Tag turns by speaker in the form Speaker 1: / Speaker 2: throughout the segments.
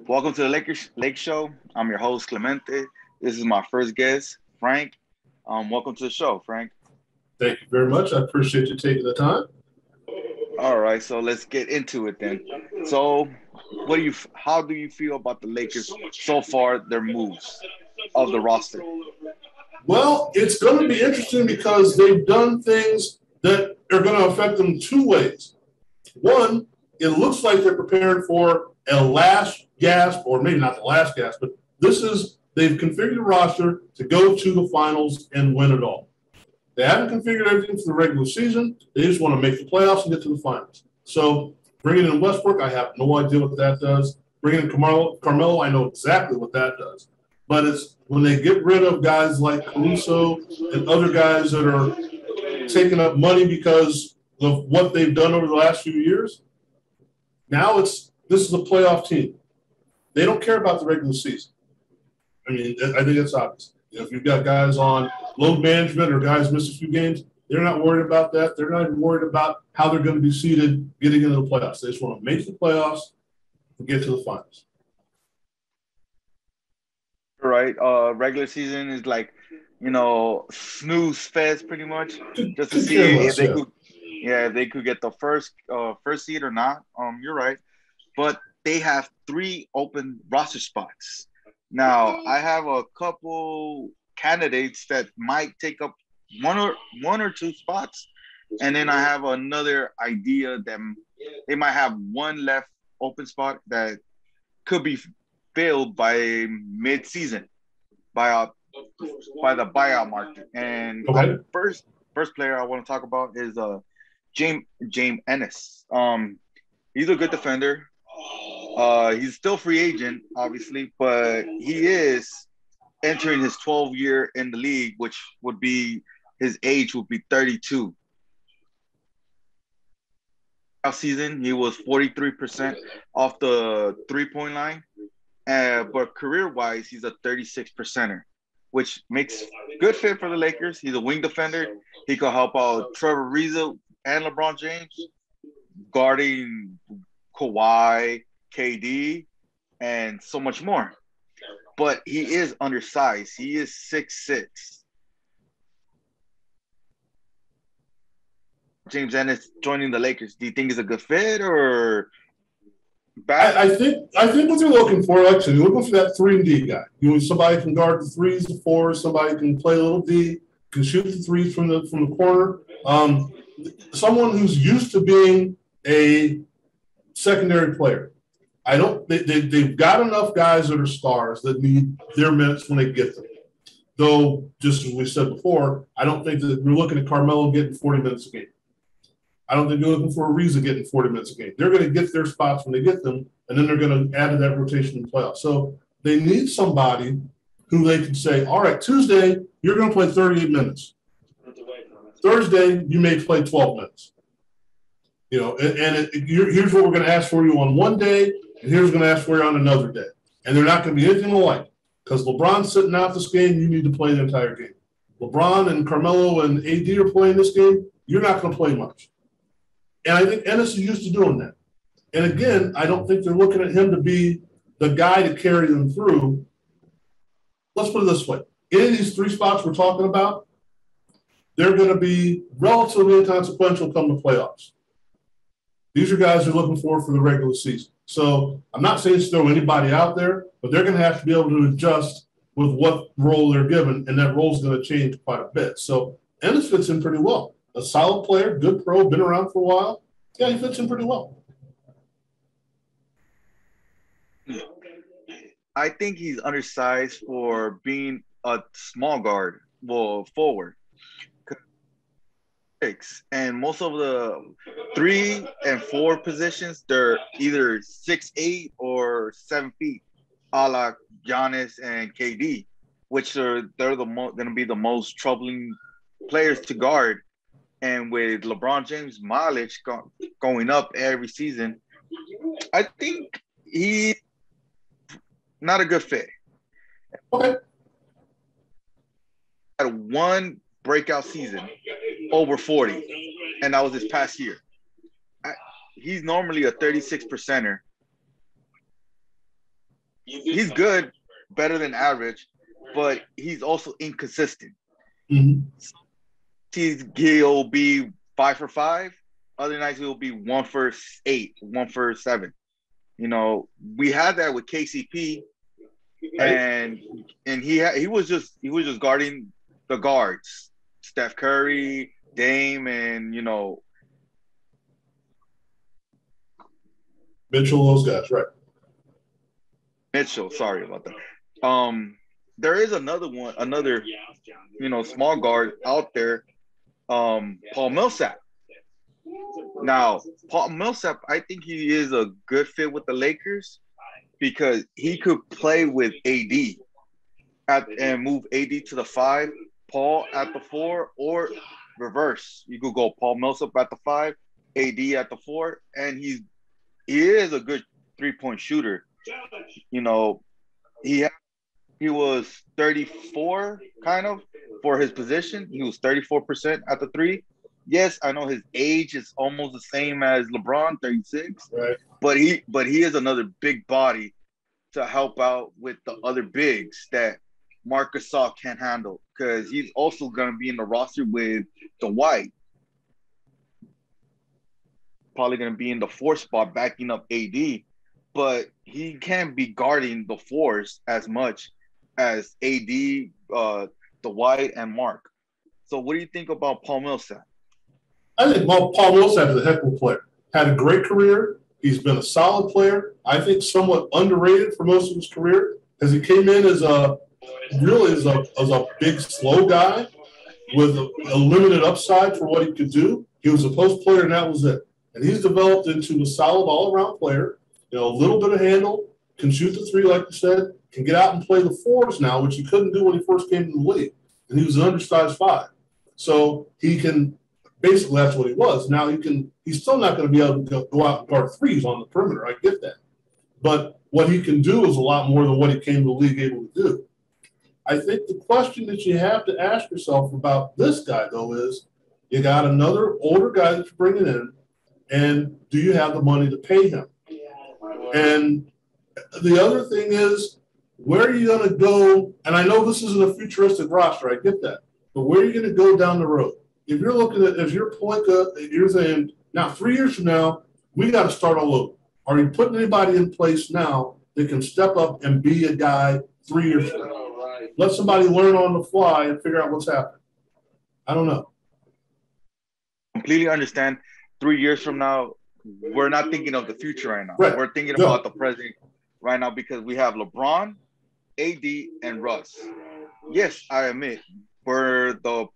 Speaker 1: Welcome to the Lakers Lake Show. I'm your host, Clemente. This is my first guest, Frank. Welcome to the show, Frank.
Speaker 2: Thank you very much. I appreciate you taking the time.
Speaker 1: All right, so let's get into it then. So, how do you feel about the Lakers so far? Their moves of the roster.
Speaker 2: Well, it's going to be interesting because they've done things that are going to affect them two ways. One, it looks like they're preparing for a last gasp, or maybe not the last gasp, but they've configured the roster to go to the finals and win it all. They haven't configured everything for the regular season. They just want to make the playoffs and get to the finals. So bringing in Westbrook, I have no idea what that does. Bringing in Carmelo, I know exactly what that does. But it's when they get rid of guys like Caruso and other guys that are taking up money because of what they've done over the last few years. Now this is a playoff team. They don't care about the regular season. I mean, I think it's obvious. If you've got guys on load management or guys miss a few games, they're not worried about that. They're not even worried about how they're going to be seeded getting into the playoffs. They just want to make the playoffs and get to the finals.
Speaker 1: Right. Regular season is like, snooze fest pretty much, just to see if they could, if they could get the first seed or not. You're right, but they have three open roster spots. Now, I have a couple candidates that might take up one or two spots, and then I have another idea that they might have one left open spot that could be filled by mid-season by the buyout market. And first player I want to talk about is James Ennis. He's a good defender. He's still free agent, obviously, but he is entering his 12th year in the league, which would be his age would be 32. Last season, he was 43% off the three-point line, but career-wise, he's a 36%er, which makes good fit for the Lakers. He's a wing defender. He could help out Trevor Ariza and LeBron James, guarding Kawhi, KD, and so much more. But he is undersized. He is 6'6". James Ennis joining the Lakers. Do you think is a good fit or bad?
Speaker 2: I think what they're looking for, like I said, you're looking for that 3-and-D guy. You know, somebody can guard the threes, the fours, somebody can play a little D, can shoot the threes from the corner. Someone who's used to being a secondary player. They've got enough guys that are stars that need their minutes when they get them. Though, just as we said before, I don't think that we're looking at Carmelo getting 40 minutes a game. I don't think they're looking for Ariza getting 40 minutes a game. They're going to get their spots when they get them, and then they're going to add to that rotation in the playoffs. So they need somebody who they can say, all right, Tuesday, you're going to play 38 minutes. Thursday, you may play 12 minutes. You know, here's what we're going to ask for you on one day, and here's what we're going to ask for you on another day. And they're not going to be anything alike. Because LeBron's sitting out this game, you need to play the entire game. LeBron and Carmelo and AD are playing this game, you're not going to play much. And I think Ennis is used to doing that. And again, I don't think they're looking at him to be the guy to carry them through. Let's put it this way. Any of these three spots we're talking about, they're going to be relatively inconsequential come the playoffs. These are guys they're looking for the regular season. So I'm not saying to throw anybody out there, but they're going to have to be able to adjust with what role they're given, and that role is going to change quite a bit. So Ennis fits in pretty well. A solid player, good pro, been around for a while. Yeah, he fits in pretty well.
Speaker 1: I think he's undersized for being a small guard, forward. And most of the 3 and 4 positions, they're either 6'8" or 7 feet, a la Giannis and KD, which they're going to be the most troubling players to guard. And with LeBron James' mileage going up every season, I think he's not a good fit.
Speaker 2: Okay.
Speaker 1: Had one breakout season over 40, and that was this past year. He's normally a 36%er. he's good, better than average, but he's also inconsistent.
Speaker 2: Mm-hmm.
Speaker 1: He'll be 5 for 5. Other nights he'll be 1 for 8, 1 for 7. We had that with KCP, and he was just guarding the guards, Steph Curry, Dame, and
Speaker 2: Mitchell, those guys, right?
Speaker 1: Mitchell. Sorry about that. There is another small guard out there, Paul Millsap. Now, Paul Millsap, I think he is a good fit with the Lakers because he could play with AD and move AD to the 5, Paul at the 4, or reverse. You could go Paul Millsap at the 5, AD at the 4, and he is a good 3-point shooter. He was 34 kind of for his position. He was 34% at the 3. Yes, I know his age is almost the same as LeBron, 36.
Speaker 2: Right.
Speaker 1: But he is another big body to help out with the other bigs that Marcus Gasol can't handle, because he's also going to be in the roster with Dwight. Probably going to be in the 4 spot backing up AD, but he can't be guarding the 4s as much as AD, Dwight, and Mark. So what do you think about Paul Millsap?
Speaker 2: I think Paul Millsap is a heck of a player. Had a great career. He's been a solid player. I think somewhat underrated for most of his career, because he came in as a big, slow guy with a limited upside for what he could do. He was a post player, and that was it. And he's developed into a solid all-around player. A little bit of handle, can shoot the 3, like you said, can get out and play the 4s now, which he couldn't do when he first came to the league. And he was an undersized 5. So he can – basically that's what he was. Now he's still not going to be able to go out and guard 3s on the perimeter. I get that. But what he can do is a lot more than what he came to the league able to do. I think the question that you have to ask yourself about this guy, though, is you got another older guy that you're bringing in, and do you have the money to pay him? And the other thing is, where are you going to go? And I know this isn't a futuristic roster. I get that. But where are you going to go down the road? If you're looking at, if you're you're saying, now 3 years from now, we got to start all over. Are you putting anybody in place now that can step up and be a guy 3 years from now? Let somebody learn on the fly and figure out what's happening. I don't know.
Speaker 1: Completely understand. 3 years from now, we're not thinking of the future right now.
Speaker 2: Right.
Speaker 1: We're thinking about the present right now, because we have LeBron, AD, and Russ. Yes, I admit, where the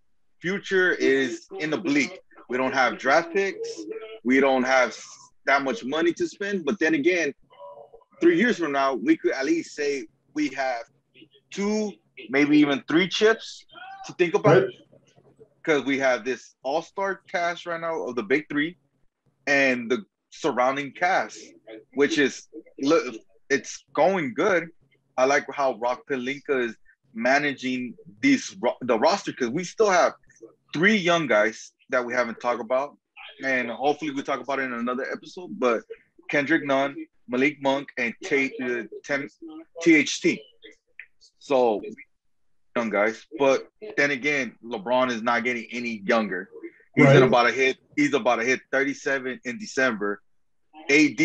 Speaker 1: future is in the bleak. We don't have draft picks. We don't have that much money to spend. But then again, 3 years from now, we could at least say we have 2, maybe even 3 chips to think about. Because we have this all-star cast right now of the big 3 and the surrounding cast, which is, it's going good. I like how Rock Pelinka is managing the roster, because we still have 3 young guys that we haven't talked about, and hopefully we talk about it in another episode. But Kendrick Nunn, Malik Monk, and THT. So young guys, but then again, LeBron is not getting any younger. He's about to hit 37 in December. AD,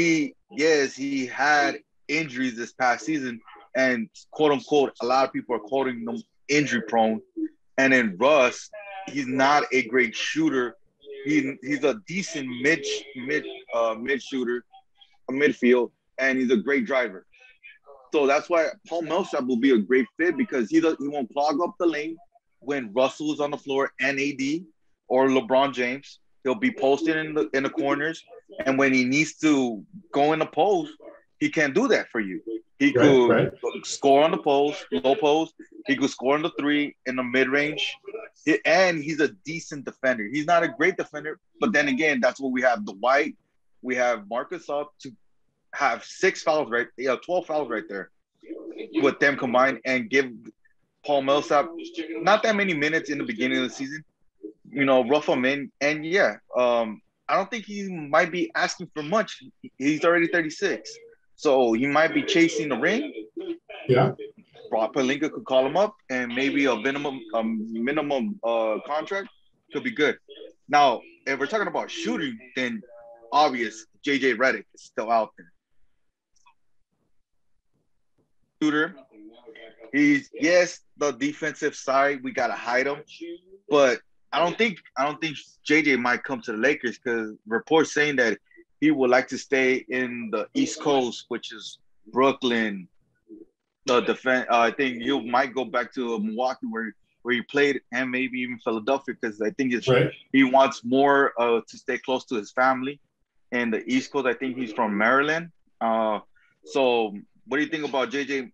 Speaker 1: yes, he had injuries this past season, and quote unquote, a lot of people are quoting them injury prone. And then Russ, he's not a great shooter. He's a decent mid shooter, a midfield, and he's a great driver. So that's why Paul Millsap will be a great fit, because he won't clog up the lane when Russell is on the floor and AD or LeBron James. He'll be posted in the corners, and when he needs to go in the post, he can do that for you. He could score on the post, low post. He could score on the 3 in the mid range, and he's a decent defender. He's not a great defender, but then again, that's what we have. Dwight, we have Marcus up to have 12 fouls right there with them combined, and give Paul Millsap not that many minutes in the beginning of the season. Rough him in, and I don't think he might be asking for much. He's already 36, so he might be chasing the ring,
Speaker 2: Yeah.
Speaker 1: Rob Pelinka could call him up, and maybe a minimum contract could be good. Now, if we're talking about shooting, then obvious JJ Redick is still out there. Shooter, he's yes, the defensive side we gotta hide him, but I don't think JJ might come to the Lakers because reports saying that he would like to stay in the East Coast, which is Brooklyn, the defense. I think you might go back to Milwaukee where he played, and maybe even Philadelphia because I think
Speaker 2: Right.
Speaker 1: he wants more to stay close to his family. And the East Coast, I think he's from Maryland. So what do you think about JJ?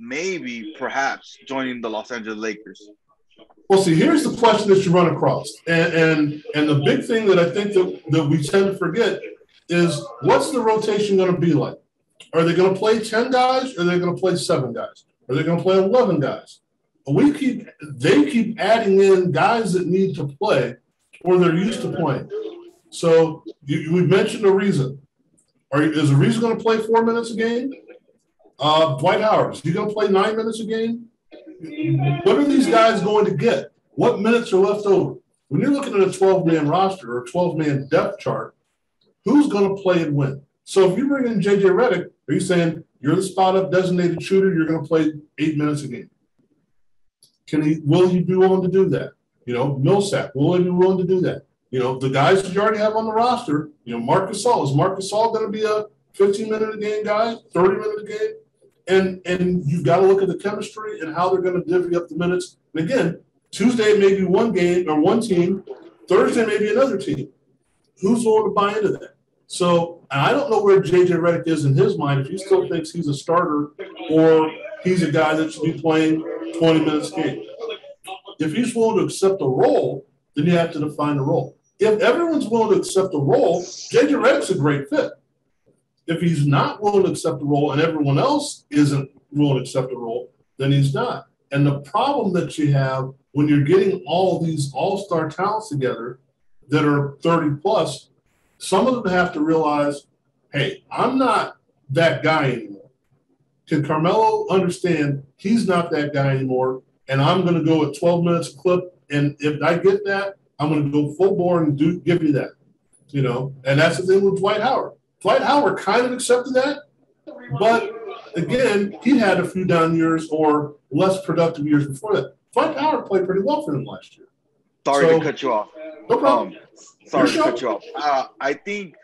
Speaker 1: Maybe perhaps joining the Los Angeles Lakers.
Speaker 2: Well, see, here's the question that you run across, and the big thing that I think that we tend to forget is what's the rotation going to be like? Are they going to play 10 guys? Or are they going to play 7 guys? Are they going to play 11 guys? They keep adding in guys that need to play or they're used to playing. So we mentioned Ariza. Is Ariza going to play 4 minutes a game? Dwight Howard, is he going to play 9 minutes a game? What are these guys going to get? What minutes are left over? When you're looking at a 12-man roster or a 12-man depth chart, who's going to play and when? So if you bring in J.J. Redick, are you saying you're the spot-up designated shooter, you're going to play 8 minutes a game? Will he be willing to do that? Millsap, will he be willing to do that? The guys that you already have on the roster, Marc Gasol. Is Marc Gasol going to be a 15-minute-a-game guy, 30-minute-a-game? And you've got to look at the chemistry and how they're going to divvy up the minutes. And again, Tuesday may be one game or one team. Thursday may be another team. Who's willing to buy into that? So I don't know where J.J. Redick is in his mind, if he still thinks he's a starter or he's a guy that should be playing 20 minutes a game. If he's willing to accept a role, then you have to define the role. If everyone's willing to accept a role, J.J. Redick's a great fit. If he's not willing to accept a role and everyone else isn't willing to accept a role, then he's not. And the problem that you have when you're getting all these all-star talents together that are 30-plus, some of them have to realize, hey, I'm not that guy anymore. Can Carmelo understand he's not that guy anymore, and I'm going to go at 12 minutes a clip, and if I get that, I'm going to go full bore and give you that. And that's the thing with Dwight Howard. Dwight Howard kind of accepted that, but again, he had a few down years or less productive years before that. Dwight Howard played pretty well for them last year.
Speaker 1: Sorry to cut you off.
Speaker 2: No problem.
Speaker 1: Sorry to cut you off. I think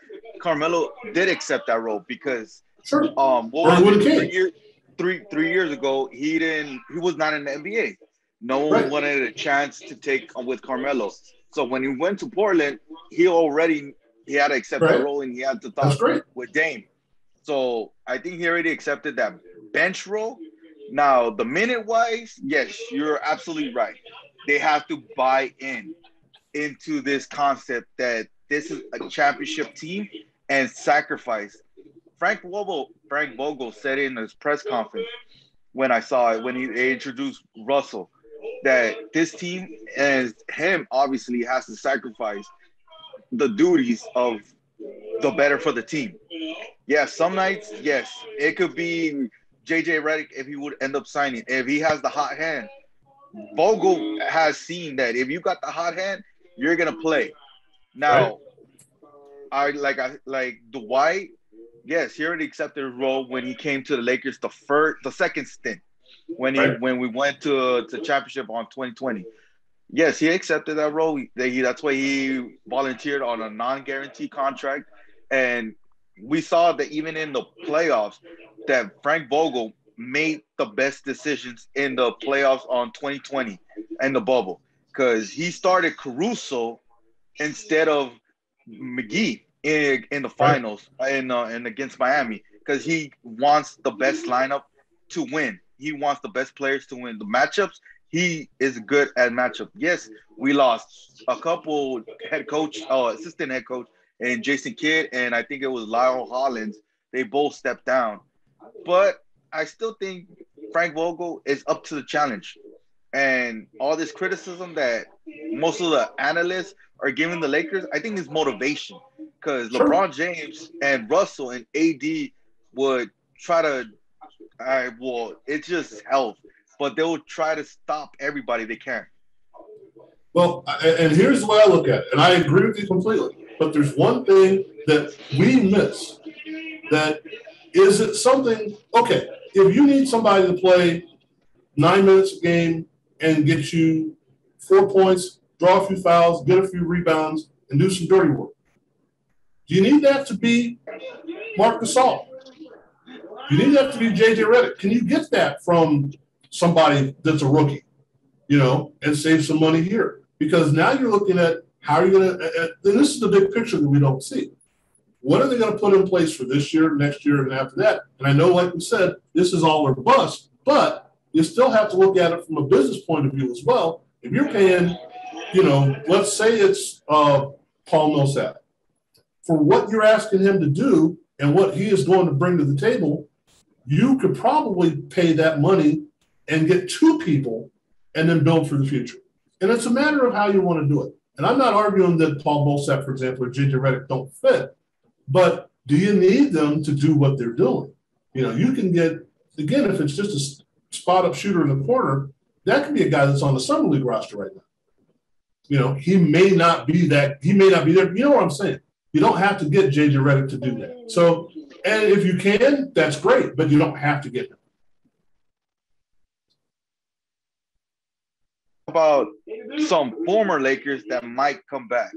Speaker 1: Carmelo did accept that role because
Speaker 2: sure.
Speaker 1: What was it, 3 years ago, he was not in the NBA. No one wanted a chance to take with Carmelo. So when he went to Portland, he had to accept that role and he had to talk with Dame. So I think he already accepted that bench role. Now, the minute-wise, yes, you're absolutely right. They have to buy into this concept that this is a championship team and sacrifice. Frank Vogel said in his press conference when I saw it, when they introduced Russell, that this team and him obviously has to sacrifice the duties of the better for the team. Yes, some nights, yes, it could be JJ Redick if he would end up signing. If he has the hot hand, Vogel has seen that if you got the hot hand, you're gonna play. Now, I like Dwight. Yes, he already accepted his role when he came to the Lakers the second stint when we went to championship on 2020. Yes, he accepted that role. That's why he volunteered on a non-guaranteed contract. And we saw that even in the playoffs, that Frank Vogel made the best decisions in the playoffs on 2020 and the bubble. Because he started Caruso instead of McGee in the finals and against Miami. Because he wants the best lineup to win. He wants the best players to win. The matchups, he is good at matchup. Yes, we lost a couple assistant head coach, and Jason Kidd, and I think it was Lyle Hollins. They both stepped down. But I still think Frank Vogel is up to the challenge. And all this criticism that most of the analysts are giving the Lakers, I think is motivation. Because LeBron James and Russell and AD would try to Well, it's just health, but they will try to stop everybody they can.
Speaker 2: Well, and here's the way I look at it, and I agree with you completely. But there's one thing that we miss. That is it something. Okay, if you need somebody to play 9 minutes a game and get you 4 points, draw a few fouls, get a few rebounds, and do some dirty work, do you need that to be Marc Gasol? You need that to be J.J. Redick. Can you get that from somebody that's a rookie, and save some money here? Because now you're looking at how are you going to – and this is the big picture that we don't see. What are they going to put in place for this year, next year, and after that? And I know, like we said, this is all or bust, but you still have to look at it from a business point of view as well. If you're paying, let's say it's Paul Millsap, for what you're asking him to do and what he is going to bring to the table, you could probably pay that money and get 2 people and then build for the future. And it's a matter of how you want to do it. And I'm not arguing that Paul Millsap, for example, or J.J. Redick don't fit, but do you need them to do what they're doing? You can get, again, if it's just a spot-up shooter in the corner, that could be a guy that's on the Summer League roster right now. He may not be there. You know what I'm saying? You don't have to get J.J. Redick to do that. So, and if you can, that's great, but you don't have to get him.
Speaker 1: About some former Lakers that might come back.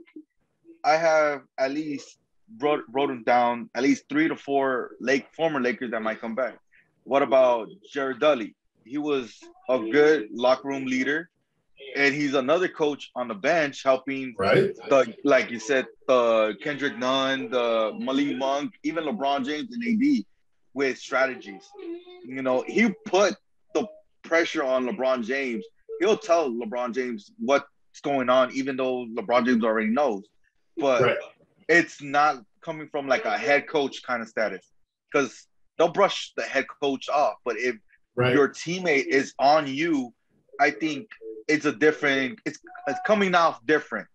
Speaker 1: I have at least wrote them down, at least 3 to 4 former Lakers that might come back. What about Jared Dudley? He was a good locker room leader, and he's another coach on the bench helping,
Speaker 2: right?
Speaker 1: Like you said, the Kendrick Nunn, the Malik Monk, even LeBron James and AD with strategies. He put the pressure on LeBron James. He'll tell LeBron James what's going on, even though LeBron James already knows. But it's not coming from like a head coach kind of status, because they'll brush the head coach off. But if your teammate is on you, I think it's coming off different,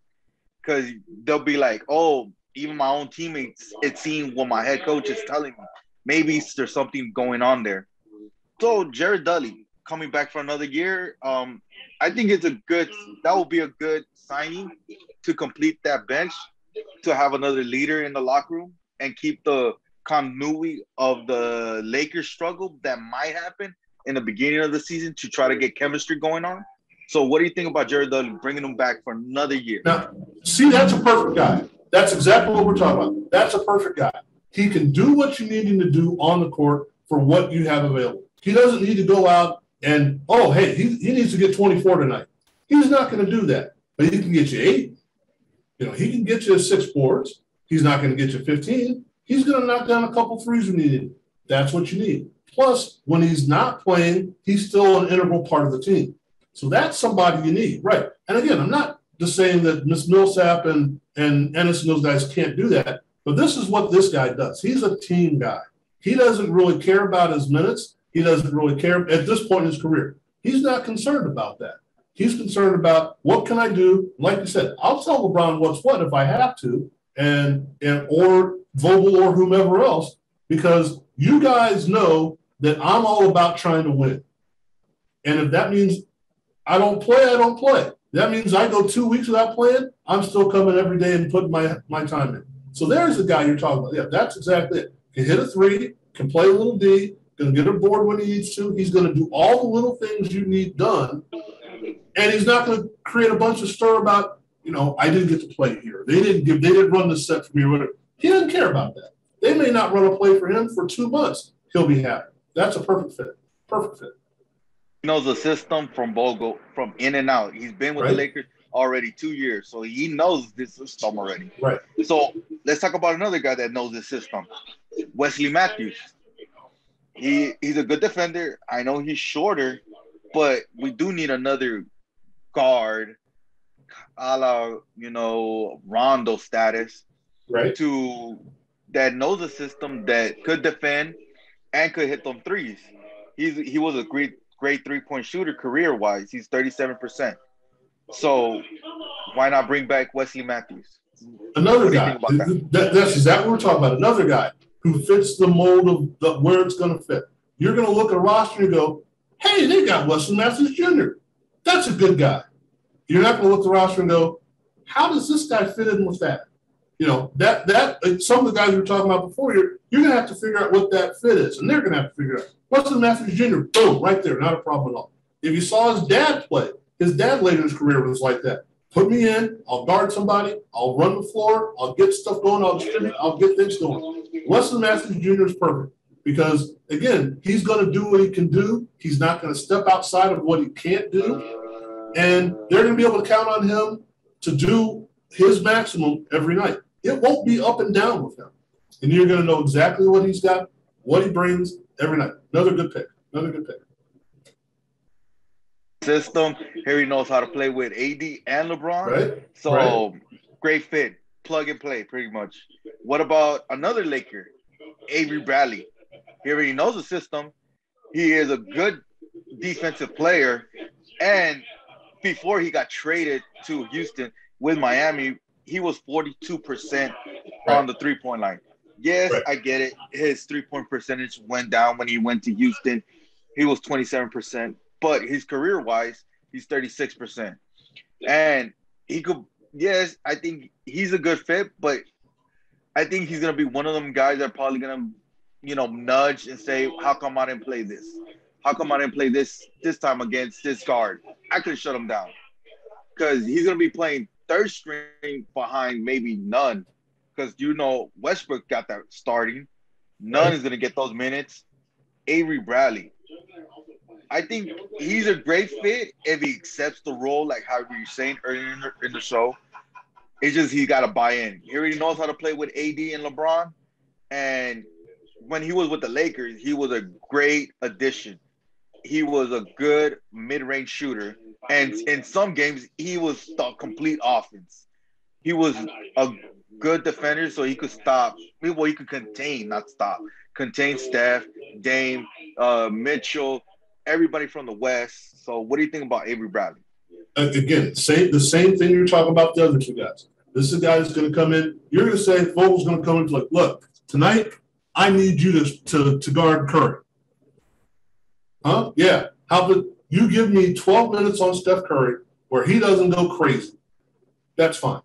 Speaker 1: because they'll be like, oh, even my own teammates, it's seeing what my head coach is telling me. Maybe there's something going on there. So Jared Dudley coming back for another year, I think that will be a good signing to complete that bench, to have another leader in the locker room and keep the continuity of the Lakers struggle that might happen in the beginning of the season to try to get chemistry going on. So what do you think about Jared Dudley bringing him back for another year?
Speaker 2: Now, see, that's a perfect guy. That's exactly what we're talking about. That's a perfect guy. He can do what you need him to do on the court for what you have available. He doesn't need to go out and, he needs to get 24 tonight. He's not going to do that. But he can get you 8. He can get you 6 boards. He's not going to get you 15. He's going to knock down a couple threes when needed. That's what you need. Plus, when he's not playing, he's still an integral part of the team. So that's somebody you need, right? And again, I'm not just saying that Miss Millsap and Ennis and those guys can't do that, but this is what this guy does. He's a team guy. He doesn't really care about his minutes. He doesn't really care at this point in his career. He's not concerned about that. He's concerned about what can I do? Like you said, I'll tell LeBron what's what if I have to, and or Vogel or whomever else, because you guys know that I'm all about trying to win. And if that means I don't play, I don't play. That means I go 2 weeks without playing, I'm still coming every day and putting my time in. So there's the guy you're talking about. Yeah, that's exactly it. Can hit a 3, can play a little D, going to get a board when he needs to. He's going to do all the little things you need done. And he's not going to create a bunch of stir about, I didn't get to play here. They didn't run the set for me or whatever. He doesn't care about that. They may not run a play for him for 2 months. He'll be happy. That's a perfect fit. Perfect fit.
Speaker 1: He knows the system from Bogle, from in and out. He's been with the Lakers already 2 years, so he knows this system already.
Speaker 2: Right.
Speaker 1: So let's talk about another guy that knows this system, Wesley Matthews. He's a good defender. I know he's shorter, but we do need another guard, a la, Rondo status,
Speaker 2: right?
Speaker 1: That knows the system, that could defend and could hit them threes. He was a great 3-point shooter career-wise. He's 37%. So why not bring back Wesley Matthews?
Speaker 2: Another guy. That's exactly what we're talking about. Another guy who fits the mold of where it's going to fit. you're going to look at a roster and go, hey, they got Wesley Matthews Jr. That's a good guy. You're not going to look at the roster and go, how does this guy fit in with that? You know, that some of the guys we were talking about before, you're going to have to figure out what that fit is, and they're going to have to figure it out. Wesley Matthews Jr., boom, right there, not a problem at all. If you saw his dad play, his dad later in his career was like that. Put me in, I'll guard somebody, I'll run the floor, I'll get stuff going, I'll distribute, I'll get things going. Wesley Matthews Jr. is perfect because, again, he's going to do what he can do. He's not going to step outside of what he can't do, and they're going to be able to count on him to do his maximum every night. It won't be up and down with him. And you're going to know exactly what he's got, what he brings every night. Another good pick. Another good pick.
Speaker 1: System. Harry knows how to play with AD and LeBron.
Speaker 2: Right.
Speaker 1: So great fit. Plug and play, pretty much. What about another Laker? Avery Bradley. He already knows the system. He is a good defensive player. And before he got traded to Houston with Miami, he was 42% on the three-point line. Yes, I get it. His three-point percentage went down when he went to Houston. He was 27%. But his career-wise, he's 36%. And he could – yes, I think he's a good fit, but I think he's going to be one of them guys that are probably going to, you know, nudge and say, how come I didn't play this? How come I didn't play this time against this guard? I could have shut him down because he's going to be playing third string behind maybe Nunn because, you know, Westbrook got that starting. Nunn is going to get those minutes. Avery Bradley. I think he's a great fit if he accepts the role, like how you were saying earlier in the show. It's just he got to buy in. He already knows how to play with AD and LeBron. And when he was with the Lakers, he was a great addition. He was a good mid-range shooter. And in some games, he was the complete offense. He was a good defender, so he could stop. Well, he could contain, not stop. Contain Steph, Dame, Mitchell, everybody from the West. So what do you think about Avery Bradley?
Speaker 2: Again, the same thing you're talking about the other two guys. This is a guy that's going to come in. You're going to say Vogel's going to come in and like, look, tonight I need you to guard Curry. Huh? Yeah. How about you give me 12 minutes on Steph Curry where he doesn't go crazy? That's fine.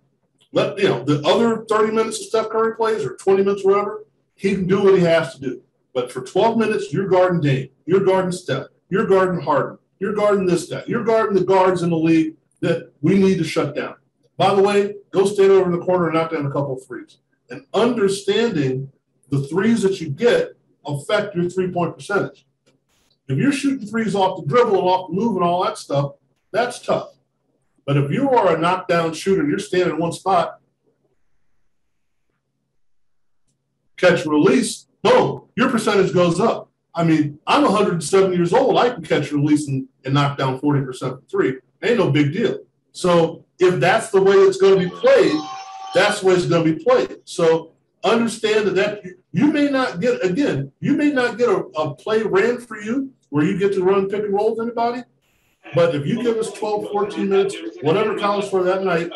Speaker 2: Let the other 30 minutes of Steph Curry plays or 20 minutes, whatever, he can do what he has to do. But for 12 minutes, you're guarding Dame, you're guarding Steph, you're guarding Harden, you're guarding this guy, you're guarding the guards in the league that we need to shut down. By the way, go stand over in the corner and knock down a couple of threes. And understanding the threes that you get affect your three-point percentage. If you're shooting threes off the dribble and off the move and all that stuff, that's tough. But if you are a knockdown shooter and you're standing in one spot, catch and release, boom, your percentage goes up. I mean, I'm 107 years old. I can catch and release and knock down 40% from three. Ain't no big deal. So if that's the way it's going to be played, that's the way it's going to be played. So understand that you may not get a play ran for you where you get to run pick and roll with anybody. But if you give us 12, 14 minutes, whatever counts for that night,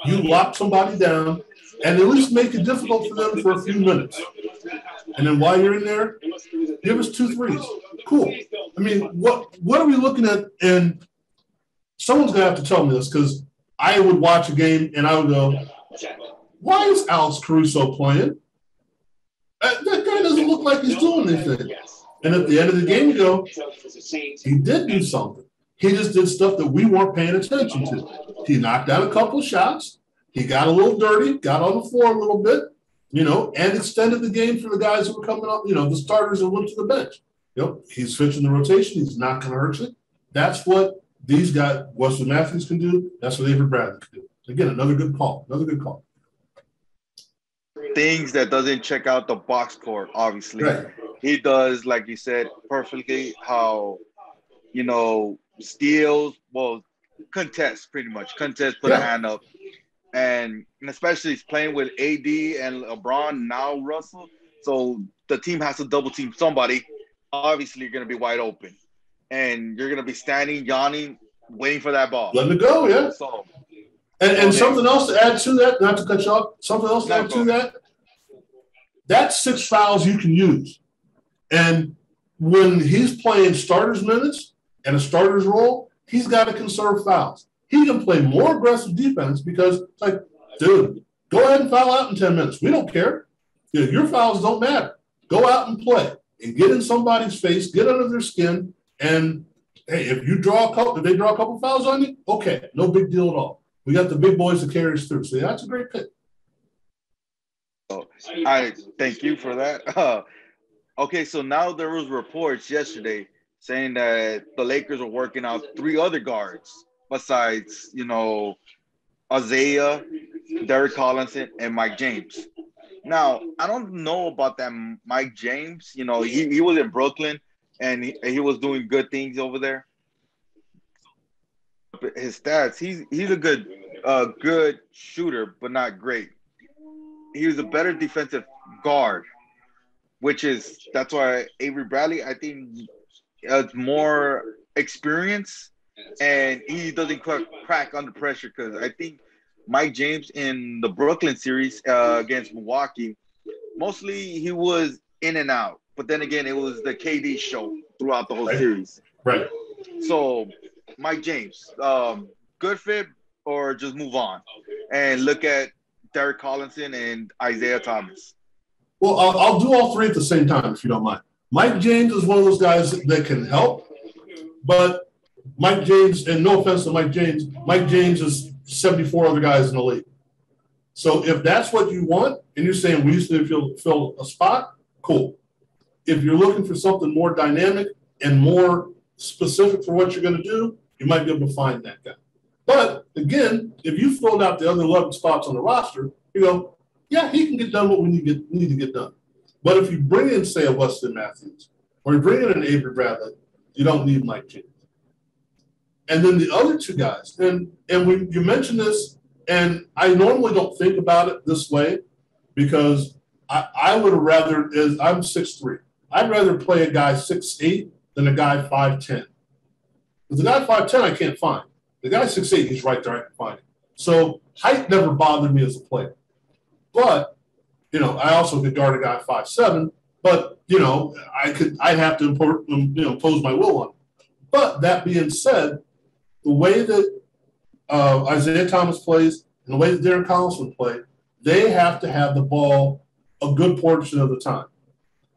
Speaker 2: you lock somebody down and at least make it difficult for them for a few minutes. And then while you're in there, give us 2 threes. Cool. I mean, what are we looking at? And someone's going to have to tell me this because I would watch a game and I would go, why is Alex Caruso playing? That guy doesn't look like he's doing anything. And at the end of the game, you go, he did do something. He just did stuff that we weren't paying attention to. He knocked out a couple of shots. He got a little dirty, got on the floor a little bit, and extended the game for the guys who were coming up, the starters that went to the bench. He's switching the rotation. He's not going to hurt you. That's what these guys, Wesley Matthews can do. That's what Avery Bradley can do. Again, another good call.
Speaker 1: Things that doesn't check out the box score, obviously.
Speaker 2: Right.
Speaker 1: He does, like you said, perfectly how, steals, contest pretty much. Contest, put a hand up. And especially he's playing with AD and LeBron, now Russell. So the team has to double team somebody. Obviously, you're going to be wide open. And you're going to be standing, yawning, waiting for that ball.
Speaker 2: Letting it go, yeah.
Speaker 1: So,
Speaker 2: and something else to add to that, not to cut you off, something else to add to that, that's 6 fouls you can use. And when he's playing starters minutes and a starter's role, he's got to conserve fouls. He can play more aggressive defense because it's like, dude, go ahead and foul out in 10 minutes. We don't care. Your fouls don't matter. Go out and play and get in somebody's face, get under their skin, and hey, if they draw a couple fouls on you, okay, no big deal at all. We got the big boys to carry us through. So that's a great pick.
Speaker 1: I thank you for that. Okay, so now there was reports yesterday saying that the Lakers are working out 3 other guards besides, Isaiah, Derek Collinson, and Mike James. Now, I don't know about that Mike James. He was in Brooklyn, and he was doing good things over there. But his stats, he's a good shooter, but not great. He was a better defensive guard, that's why Avery Bradley, I think, has more experience, and he doesn't crack under pressure, because I think Mike James in the Brooklyn series against Milwaukee, mostly he was in and out. But then again, it was the KD show throughout the whole series.
Speaker 2: Right.
Speaker 1: So, Mike James, good fit, or just move on and look at Derek Collinson and Isaiah Thomas?
Speaker 2: Well, I'll do all 3 at the same time, if you don't mind. Mike James is one of those guys that can help, but Mike James, and no offense to Mike James is 74 other guys in the league. So if that's what you want, and you're saying we used to fill a spot, cool. If you're looking for something more dynamic and more specific for what you're going to do, you might be able to find that guy. But again, if you filled out the other 11 spots on the roster, you go, yeah, he can get done what we need to get done. But if you bring in, say, a Weston Matthews, or you bring in an Avery Bradley, you don't need Mike James. And then the other 2 guys, and when you mentioned this, and I normally don't think about it this way, because I would have rather, as I'm 6'3", I'd rather play a guy 6'8" than a guy 5'10". Because the guy 5'10" I can't find. The guy 6'8", he's right there, I can find him. So height never bothered me as a player. But, I also could guard a guy 5'7", but, I'd have to impose my will on him. But that being said, the way that Isaiah Thomas plays and the way that Derek Collinson play, they have to have the ball a good portion of the time.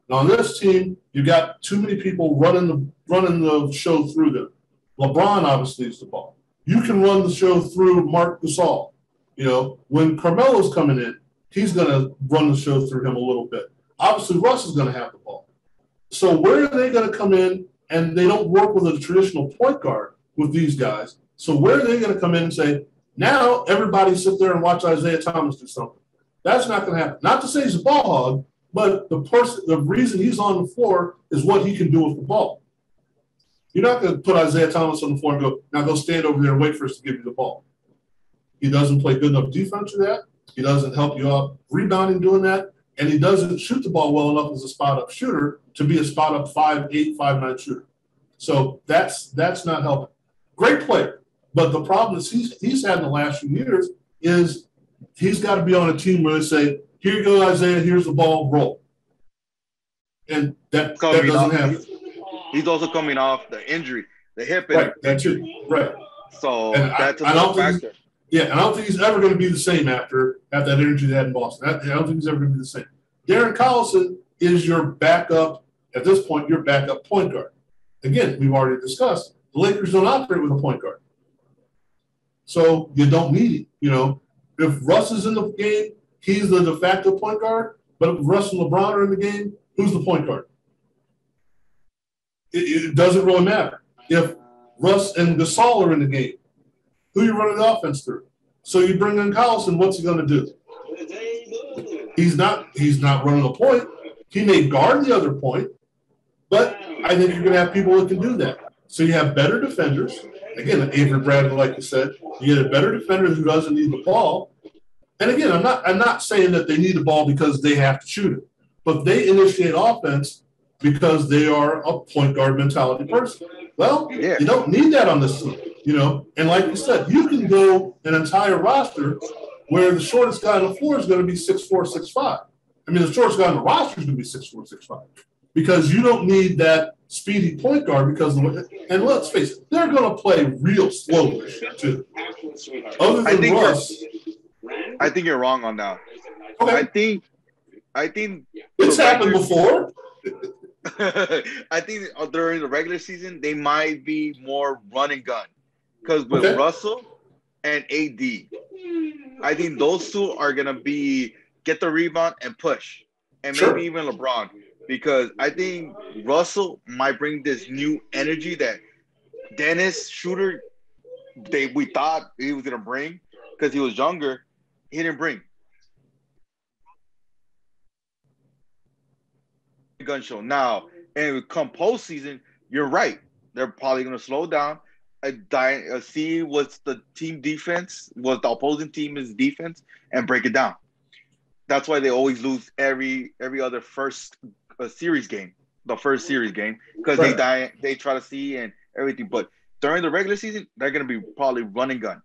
Speaker 2: Now, on this team, you got too many people running the show through them. LeBron obviously needs the ball. You can run the show through Marc Gasol. When Carmelo's coming in, he's going to run the show through him a little bit. Obviously, Russ is going to have the ball. So where are they going to come in? And they don't work with a traditional point guard with these guys. So where are they going to come in and say, now everybody sit there and watch Isaiah Thomas do something? That's not going to happen. Not to say he's a ball hog, but the reason he's on the floor is what he can do with the ball. You're not going to put Isaiah Thomas on the floor and go, now go stand over there and wait for us to give you the ball. He doesn't play good enough defense for that. He doesn't help you out rebounding doing that. And he doesn't shoot the ball well enough as a spot-up shooter to be a spot-up 5'8", 5'9" shooter. So that's not helping. Great player. But the problem is he's had in the last few years is he's got to be on a team where they say, here you go, Isaiah, here's the ball, roll. And that doesn't happen.
Speaker 1: He's also coming off the injury, the hip
Speaker 2: injury.
Speaker 1: Right,
Speaker 2: that's it. Right.
Speaker 1: So that's a factor.
Speaker 2: Yeah, and I don't think he's ever going to be the same after that energy they had in Boston. I don't think he's ever going to be the same. Darren Collison is your backup, at this point, your backup point guard. Again, we've already discussed, the Lakers don't operate with a point guard. So you don't need it. If Russ is in the game, he's the de facto point guard. But if Russ and LeBron are in the game, who's the point guard? It doesn't really matter. If Russ and Gasol are in the game, who you running the offense through? So you bring in Collison, what's he going to do? He's not running a point. He may guard the other point, but I think you're going to have people that can do that. So you have better defenders. Again, Avery Bradley, like you said, you get a better defender who doesn't need the ball. And again, I'm not saying that they need the ball because they have to shoot it, but they initiate offense because they are a point guard mentality person. Well, You don't need that on this team, And like you said, you can go an entire roster where the shortest guy on the floor is going to be 6'4", 6'5". I mean, the shortest guy on the roster is going to be 6'4", 6'5". because you don't need that speedy point guard because, and let's face it, they're going to play real slow too. Other than Russ.
Speaker 1: I think you're wrong on that.
Speaker 2: Okay.
Speaker 1: I think
Speaker 2: it's happened before.
Speaker 1: I think during the regular season, they might be more run and gun. Because with Russell and AD, I think those two are going to get the rebound and push. And maybe even LeBron. Because I think Russell might bring this new energy that Dennis Schroeder, we thought he was going to bring because he was younger. He didn't bring. Gun show. Now, and come postseason, you're right. They're probably going to slow down, see what's the team defense, what the opposing team is defense, and break it down. That's why they always lose every other first series game, the first series game, because they try to see and everything. But during the regular season, they're going to be probably run and gun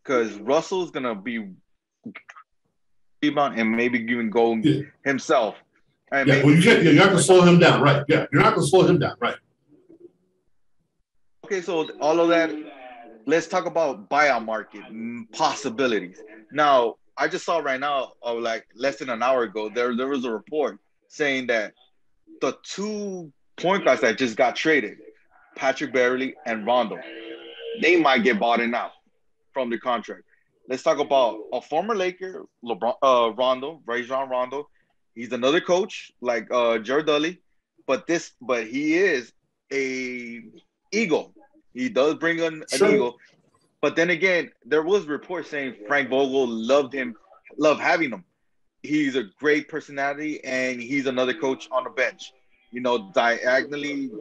Speaker 1: because Russell's going to be rebound and maybe even go himself. And
Speaker 2: you're not going to slow him down, right? Yeah, you're not going to slow him down, right?
Speaker 1: Okay, so all of that, let's talk about buyout market possibilities. Now, I just saw right now, like less than an hour ago, there was a report saying that the 2 point guards that just got traded, Patrick Beverley and Rondo, they might get bought in now from the contract. Let's talk about a former Laker, Rajon Rondo. He's another coach like Jared Dudley, but he is a Eagle. He does bring an Eagle. But then again, there was reports saying Frank Vogel loved having him. He's a great personality, and he's another coach on the bench. Diagonally,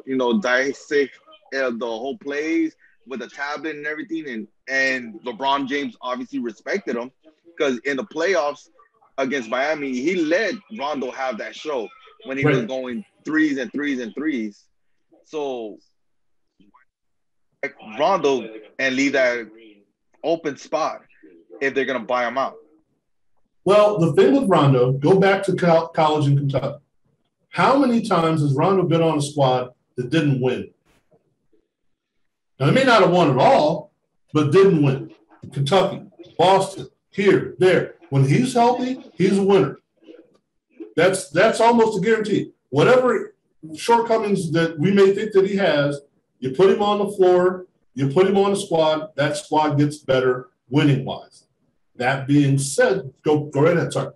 Speaker 1: dissect the whole plays with a tablet and everything. And LeBron James obviously respected him because in the playoffs against Miami, he let Rondo have that show when he was going threes and threes and threes. So Rondo and leave that open spot if they're going to buy him out.
Speaker 2: Well, the thing with Rondo, go back to college in Kentucky. How many times has Rondo been on a squad that didn't win? Now, they may not have won at all, but didn't win. Kentucky, Boston, here, there. When he's healthy, he's a winner. That's almost a guarantee. Whatever shortcomings that we may think that he has, you put him on the floor, you put him on a squad, that squad gets better winning-wise. That being said, go right ahead, sorry.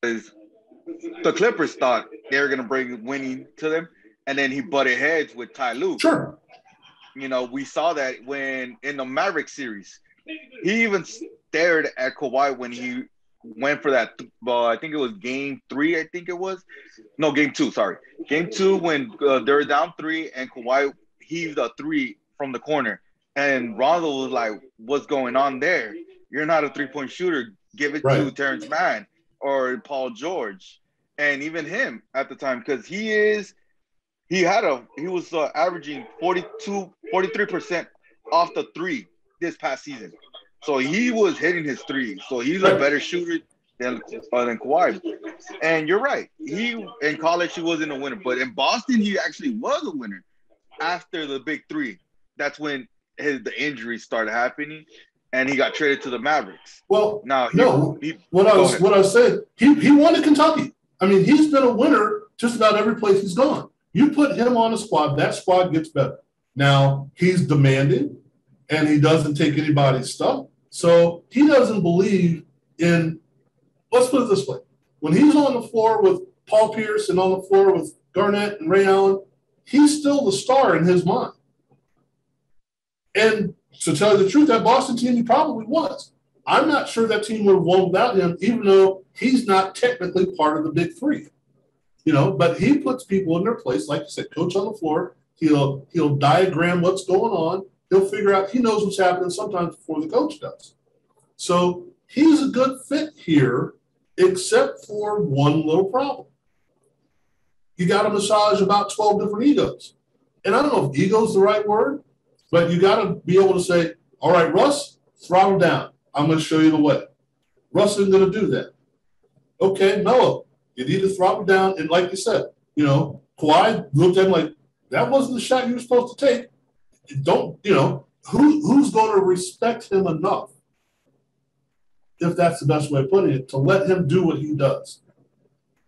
Speaker 1: The Clippers thought they were going to bring winning to them, and then he butted heads with Ty Lue.
Speaker 2: Sure.
Speaker 1: We saw that when in the Maverick series, he even stared at Kawhi when he went for that. I think it was game 3. I think it was. No, game 2. Sorry, game 2 when they were down 3 and Kawhi heaved a 3 from the corner, and Rondo was like, "What's going on there? You're not a 3-point shooter. Give it to Terrence Mann or Paul George." And even him at the time, because he was averaging 43% off the 3 this past season. So he was hitting his 3s. So he's a better shooter than Kawhi. And you're right. In college he wasn't a winner, but in Boston he actually was a winner. After the big 3, that's when the injuries started happening, and he got traded to the Mavericks.
Speaker 2: Well, what I was saying, he won in Kentucky. I mean, he's been a winner just about every place he's gone. You put him on a squad, that squad gets better. Now, he's demanding, and he doesn't take anybody's stuff. So he doesn't believe in, let's put it this way. When he's on the floor with Paul Pierce and on the floor with Garnett and Ray Allen, he's still the star in his mind. And to tell you the truth, that Boston team, he probably was. I'm not sure that team would have won without him, even though he's not technically part of the big 3. But he puts people in their place, like you said, coach on the floor. He'll diagram what's going on. He'll figure out, he knows what's happening sometimes before the coach does. So he's a good fit here, except for one little problem. You got to massage about 12 different egos. And I don't know if ego is the right word, but you got to be able to say, all right, Russ, throttle down. I'm going to show you the way. Russ isn't going to do that. Okay, Melo, You need to throttle down. And like you said, Kawhi looked at him like, that wasn't the shot you were supposed to take. Don't, who's going to respect him enough, if that's the best way of putting it, to let him do what he does?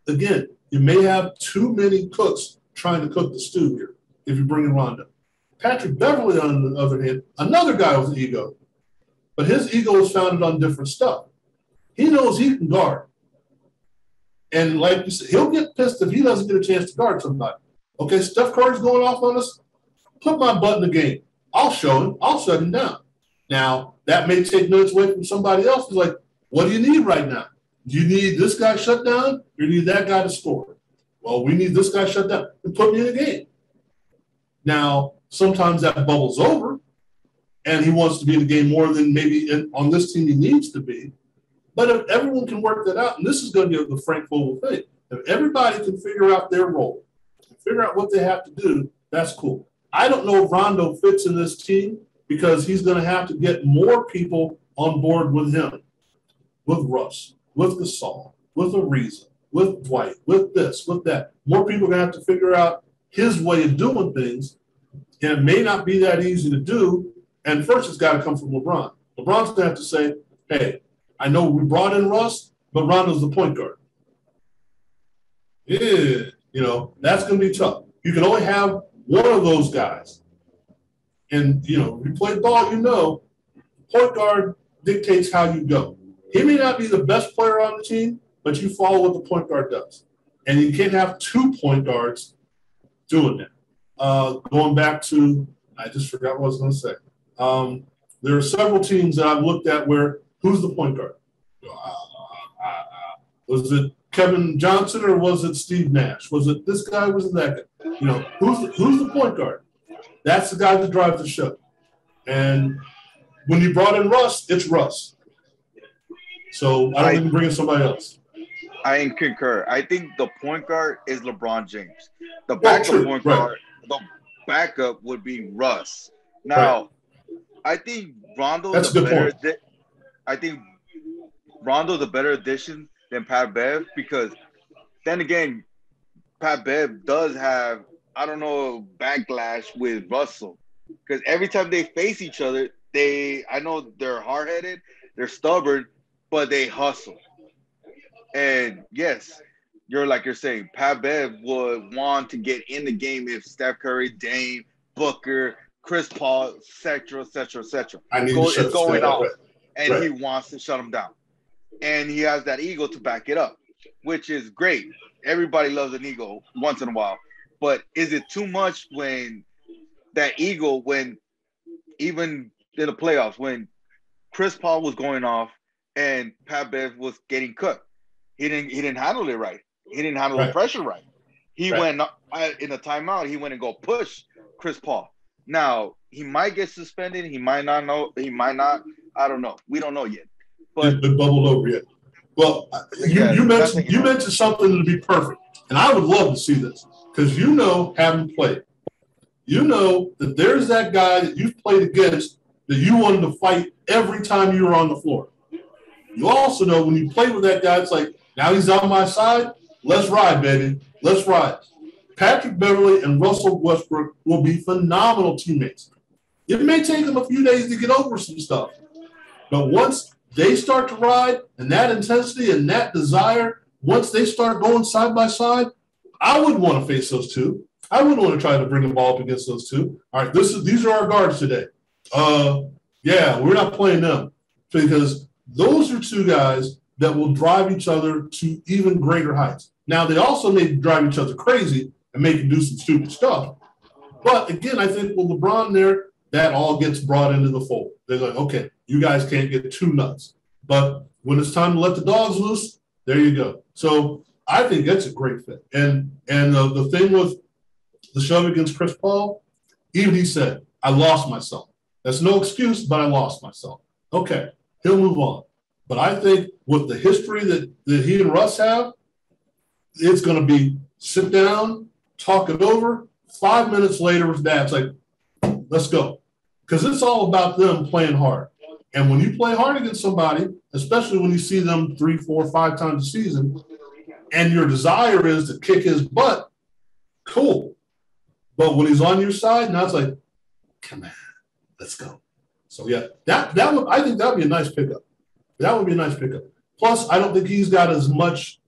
Speaker 2: Again, you may have too many cooks trying to cook the stew here if you bring in Rondo. Patrick Beverly, on the other hand, another guy with an ego. But his ego is founded on different stuff. He knows he can guard. And like you said, he'll get pissed if he doesn't get a chance to guard somebody. Okay, Steph Curry's going off on us. Put my butt in the game. I'll show him. I'll shut him down. Now, that may take minutes away from somebody else who's like, what do you need right now? Do you need this guy shut down or you need that guy to score? Well, we need this guy shut down. And put me in the game. Now, sometimes that bubbles over and he wants to be in the game more than maybe on this team he needs to be. But if everyone can work that out, and this is going to be the Frank Vogel thing, if everybody can figure out their role, figure out what they have to do, that's cool. I don't know if Rondo fits in this team because he's going to have to get more people on board with him, with Russ, with Gasol, with Ariza, with Dwight, with this, with that. More people are going to have to figure out his way of doing things, and it may not be that easy to do. And first, it's got to come from LeBron. LeBron's going to have to say, hey, I know we brought in Russ, but Rondo's the point guard. Yeah, that's going to be tough. You can only have one of those guys. And, you play ball, point guard dictates how you go. He may not be the best player on the team, but you follow what the point guard does. And you can't have two point guards doing that. Going back to, I just forgot what I was going to say. There are several teams that I've looked at where, who's the point guard? Was it Kevin Johnson or was it Steve Nash? Was it this guy? Was it that guy? Who's the point guard? That's the guy that drives the show. And when you brought in Russ, it's Russ. So I don't think you bring in somebody else.
Speaker 1: I concur. I think the point guard is LeBron James. The backup point guard, the backup would be Russ. Now, I think Rondo's a better addition than Pat Bev because then again, Pat Bev does have, backlash with Russell because every time they face each other, I know they're hard-headed, they're stubborn, but they hustle. And yes, you're saying, Pat Bev would want to get in the game if Steph Curry, Dame, Booker, Chris Paul, et cetera. It's going off. And he wants to shut him down. And he has that ego to back it up, which is great. Everybody loves an ego once in a while. But is it too much when even in the playoffs, when Chris Paul was going off and Pat Bev was getting cooked? He didn't handle it right. He didn't handle the pressure right. He went in a timeout. He went and go push Chris Paul. Now, he might get suspended. He might not know. He might not. I don't know. We don't know yet. But
Speaker 2: it's been bubbled over yet. Well, you mentioned something to be perfect. And I would love to see this because having played, that there's that guy that you've played against that you wanted to fight every time you were on the floor. You also know when you play with that guy, it's like, now he's on my side. Let's ride, baby. Let's ride. Patrick Beverly and Russell Westbrook will be phenomenal teammates. It may take them a few days to get over some stuff. But once they start to ride and that intensity and that desire, once they start going side by side, I wouldn't want to face those two. I wouldn't want to try to bring the ball up against those two. All right, these are our guards today. We're not playing them because those are two guys that will drive each other to even greater heights. Now, they also may drive each other crazy and make them do some stupid stuff. But, again, I think with LeBron there, that all gets brought into the fold. They're like, okay, you guys can't get too nuts. But when it's time to let the dogs loose, there you go. So I think that's a great fit. And the thing with the shove against Chris Paul, even he said, I lost myself. That's no excuse, but I lost myself. Okay, he'll move on. But I think with the history that he and Russ have, it's going to be sit down, talk it over. 5 minutes later, his dad's like, let's go. Because it's all about them playing hard. And when you play hard against somebody, especially when you see them 3, 4, 5 times a season, and your desire is to kick his butt, cool. But when he's on your side, now it's like, come on, let's go. So yeah, that would, I think that would be a nice pickup. That would be a nice pickup. Plus, I don't think he's got as much,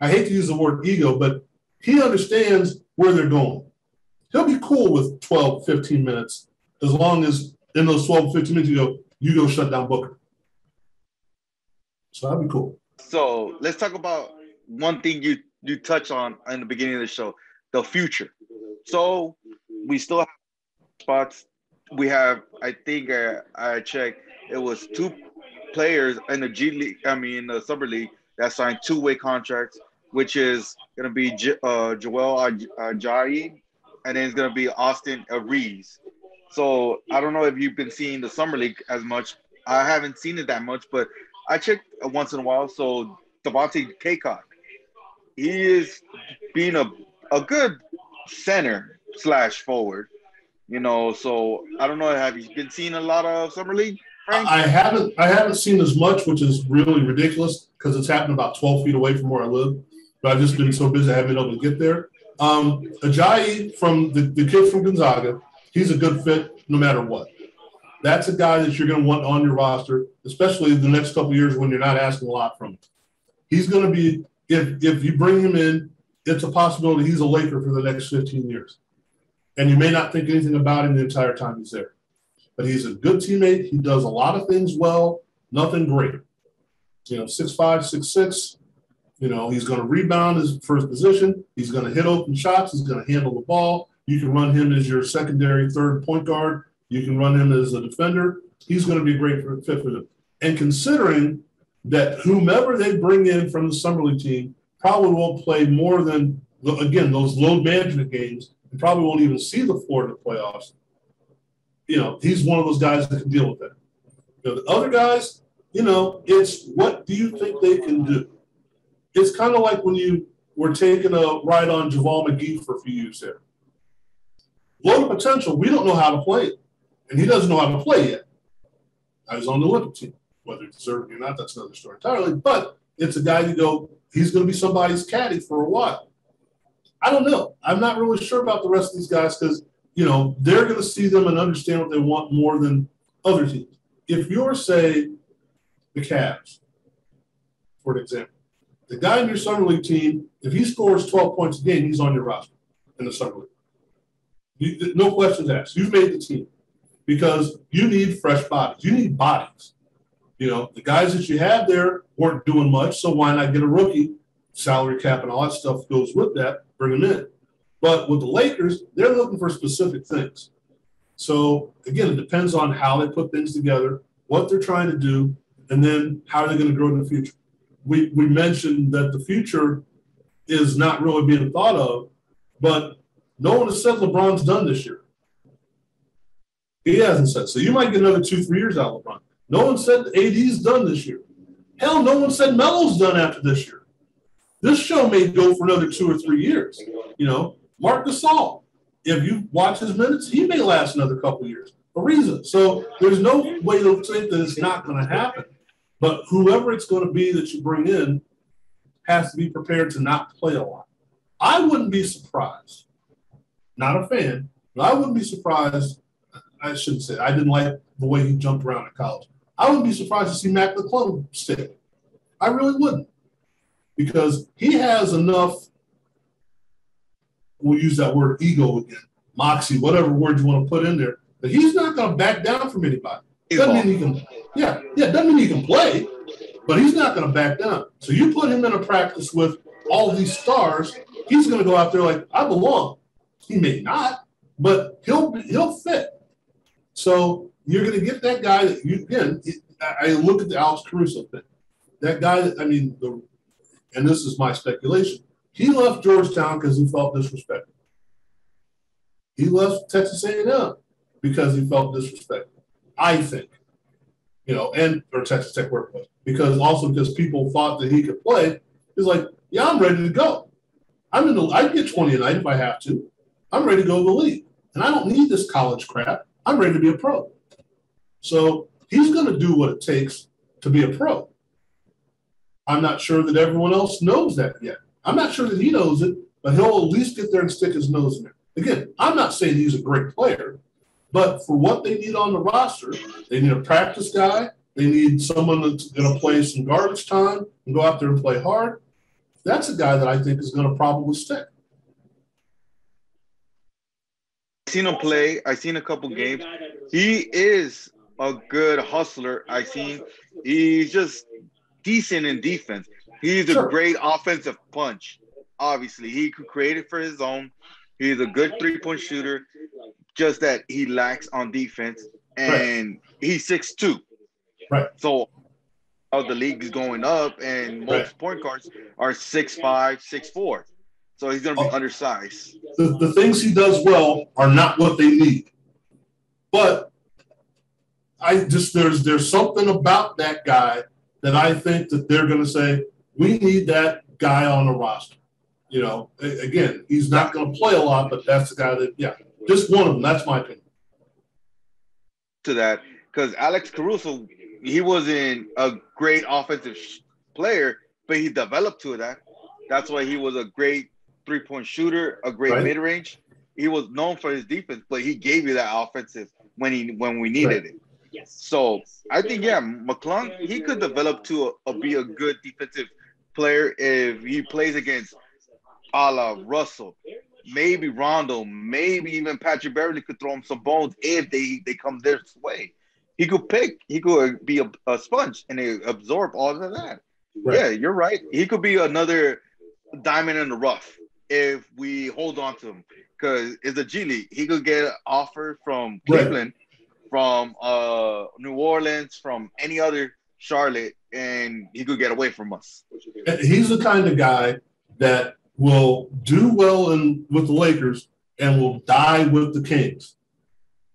Speaker 2: I hate to use the word ego, but he understands where they're going. He'll be cool with 12, 15 minutes as long as in those 12, 15 minutes you go shut down Booker. So that'd be cool.
Speaker 1: So let's talk about one thing you touched on in the beginning of the show, the future. So we still have spots. We have, I think I checked, it was 2 players in the in the Summer League that signed 2-way contracts, which is going to be Joel Ajayi, and then it's going to be Austin Reeves. So I don't know if you've been seeing the Summer League as much. I haven't seen it that much, but I check once in a while. So Devontae Kaycock, he is being a good center / forward, So I don't know. Have you been seeing a lot of Summer League, Frank?
Speaker 2: I haven't seen as much, which is really ridiculous because it's happened about 12 feet away from where I live. But I've just been so busy I haven't been able to get there. Ajayi from the kid from Gonzaga, he's a good fit no matter what. That's a guy that you're going to want on your roster, especially the next couple of years when you're not asking a lot from him. He's going to be, if you bring him in, it's a possibility he's a Laker for the next 15 years. And you may not think anything about him the entire time he's there. But he's a good teammate. He does a lot of things well, nothing great. 6'5", 6'6". He's going to rebound his first position. He's going to hit open shots. He's going to handle the ball. You can run him as your secondary third point guard. You can run him as a defender. He's going to be a great fit for them. And considering that whomever they bring in from the Summer League team probably won't play more than, again, those load management games, and probably won't even see the floor in the playoffs, he's one of those guys that can deal with that. The other guys, it's what do you think they can do? It's kind of like when you were taking a ride on JaVale McGee for a few years there. Low potential, we don't know how to play it. And he doesn't know how to play yet. I was on the Olympic team. Whether it's deserved or not, that's another story entirely. But it's a guy you go, he's going to be somebody's caddy for a while. I don't know. I'm not really sure about the rest of these guys because, they're going to see them and understand what they want more than other teams. If you're, say, the Cavs, for example, the guy in your Summer League team, if he scores 12 points a game, he's on your roster in the Summer League. No questions asked. You've made the team. Because you need fresh bodies. You need bodies. The guys that you have there weren't doing much, so why not get a rookie? Salary cap and all that stuff goes with that, bring them in. But with the Lakers, they're looking for specific things. So, again, it depends on how they put things together, what they're trying to do, and then how they're going to grow in the future. We mentioned that the future is not really being thought of, but no one has said LeBron's done this year. He hasn't said. So you might get another 2-3 years out of LeBron. No one said AD's done this year. Hell, no one said Melo's done after this year. This show may go for another 2 or 3 years. Marc Gasol, if you watch his minutes, he may last another couple years. A reason. So there's no way to think that it's not going to happen. But whoever it's going to be that you bring in has to be prepared to not play a lot. I wouldn't be surprised. Not a fan, but I wouldn't be surprised. I shouldn't say it. I didn't like the way he jumped around in college. I wouldn't be surprised to see Mac McClung stick. I really wouldn't. Because he has enough, we'll use that word ego again, moxie, whatever word you want to put in there, but he's not going to back down from anybody. Doesn't mean he can, doesn't mean he can play, but he's not going to back down. So you put him in a practice with all these stars, he's going to go out there like, I belong. He may not, but he'll fit. So you're going to get that guy that I look at the Alex Caruso thing. That guy that, and this is my speculation, he left Georgetown because he felt disrespected. He left Texas A&M because he felt disrespected, I think. Or Texas Tech where it was. Because people thought that he could play. He's like, yeah, I'm ready to go. I get 20 a night if I have to. I'm ready to go to the league. And I don't need this college crap. I'm ready to be a pro. So he's going to do what it takes to be a pro. I'm not sure that everyone else knows that yet. I'm not sure that he knows it, but he'll at least get there and stick his nose in there. Again, I'm not saying he's a great player, but for what they need on the roster, they need a practice guy. They need someone that's going to play some garbage time and go out there and play hard. That's a guy that I think is going to probably stick.
Speaker 1: I've seen him play. I've seen a couple games. He is a good hustler. He's just decent in defense. He's a great offensive punch. Obviously, he could create it for his own. He's a good three-point shooter, just that he lacks on defense. And he's 6'2".
Speaker 2: Right.
Speaker 1: So the league is going up, and most point guards are 6'5", 6'4". So he's going to be undersized.
Speaker 2: The things he does well are not what they need. But there's something about that guy that I think that they're going to say, we need that guy on the roster. You know, again, he's not going to play a lot, but that's the guy that, just one of them. That's my opinion.
Speaker 1: To that, because Alex Caruso, he wasn't a great offensive player, but he developed to that. That's why he was a great three-point shooter, a great mid-range. He was known for his defense, but he gave you that offensive when we needed it. So I think, McClung, he could develop to be a good defensive player if he plays against a la Russell, maybe Rondo, maybe even Patrick Beverly could throw him some bones if they come this way. He could be a sponge and they absorb all of that. Right. Yeah, you're right. He could be another diamond in the rough if we hold on to him, because it's a G League. He could get an offer from Cleveland, from New Orleans, from any other Charlotte, and he could get away from us.
Speaker 2: He's the kind of guy that will do well with the Lakers and will die with the Kings,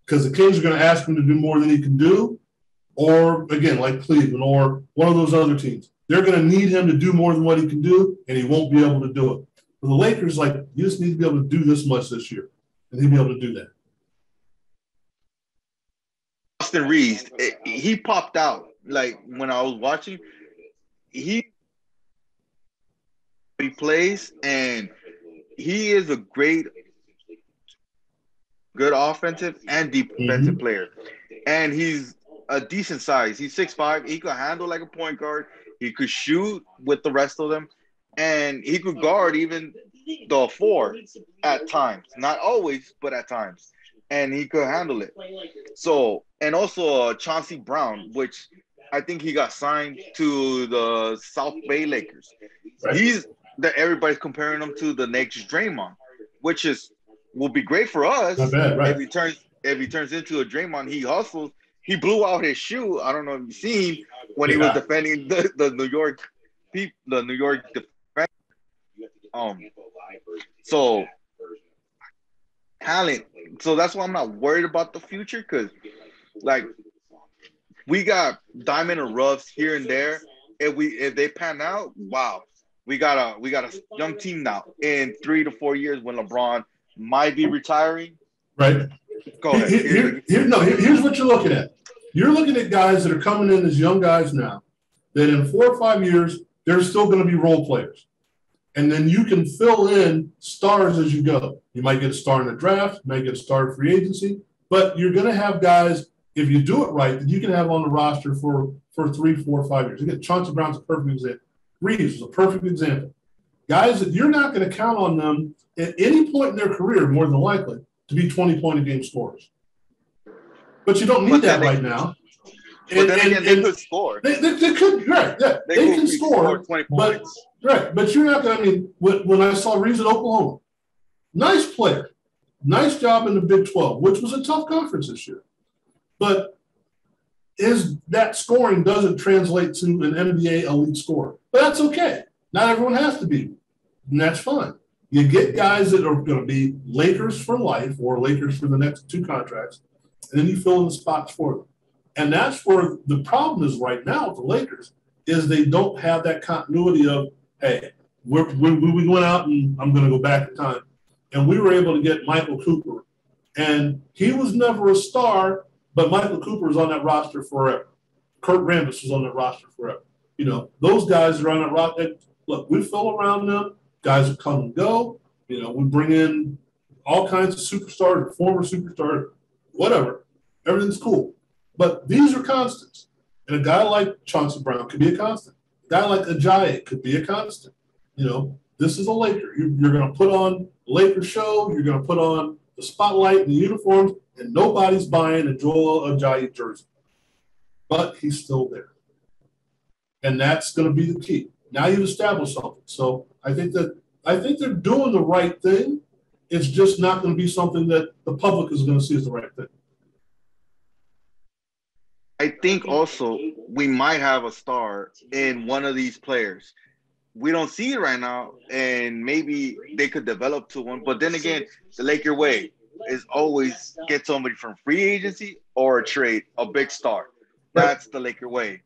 Speaker 2: because the Kings are going to ask him to do more than he can do, or, again, like Cleveland or one of those other teams. They're going to need him to do more than what he can do, and he won't be able to do it. But the Lakers, you just need to be able to do this much this year, and he'll be able to do that.
Speaker 1: Austin Reeves, he popped out. When I was watching, he plays, and he is a good offensive and defensive player. And he's a decent size. He's 6'5". He could handle like a point guard. He could shoot with the rest of them. And he could guard even the 4 at times. Not always, but at times. And he could handle it. So, and also Chauncey Brown, which I think he got signed to the South Bay Lakers. Right. Everybody's comparing him to the next Draymond, which will be great for us.
Speaker 2: Not bad, right?
Speaker 1: If he turns into a Draymond, he hustles. He blew out his shoe. I don't know if you've seen when he was defending the New York defense. So talent. So that's why I'm not worried about the future, because we got diamond and roughs here and there. If they pan out, wow. We got a young team now. In 3 to 4 years, when LeBron might be retiring,
Speaker 2: right?
Speaker 1: Go ahead.
Speaker 2: Here's what you're looking at. You're looking at guys that are coming in as young guys now, that in 4 or 5 years they're still going to be role players, and then you can fill in stars as you go. You might get a star in the draft, you might get a star in free agency, but you're going to have guys, if you do it right, that you can have on the roster for 3, 4, 5 years. Again, Chauncey Brown's a perfect example. Reeves is a perfect example. Guys that you're not going to count on them at any point in their career, more than likely, to be 20-point-a-game scorers. But you don't need that right now.
Speaker 1: But then again, they could score.
Speaker 2: They could, right. Yeah, they can score
Speaker 1: 20 points.
Speaker 2: But you're not going to, when I saw Reeves at Oklahoma, nice player. Nice job in the Big 12, which was a tough conference this year. But that scoring doesn't translate to an NBA elite scorer. But that's okay. Not everyone has to be. And that's fine. You get guys that are going to be Lakers for life or Lakers for the next 2 contracts, and then you fill in the spots for them. And that's where the problem is right now with the Lakers, is they don't have that continuity of, hey, we went out, and I'm going to go back in time, and we were able to get Michael Cooper. And he was never a star, but Michael Cooper was on that roster forever. Kurt Rambis was on that roster forever. Those guys are on that roster. Look, we fill around them. Guys that come and go. We bring in all kinds of superstars, former superstars, whatever. Everything's cool. But these are constants. And a guy like Chauncey Brown could be a constant. A guy like Ajayi could be a constant. This is a Laker. You're going to put on the Laker show. You're going to put on the spotlight and the uniforms, and nobody's buying a Joel Ajayi jersey. But he's still there. And that's going to be the key. Now you've established something. So I think they're doing the right thing. It's just not going to be something that the public is going to see as the right thing.
Speaker 1: I think also we might have a star in one of these players. We don't see it right now, and maybe they could develop to one. But then again, the Laker way is always get somebody from free agency or a trade, a big star. That's the Laker way.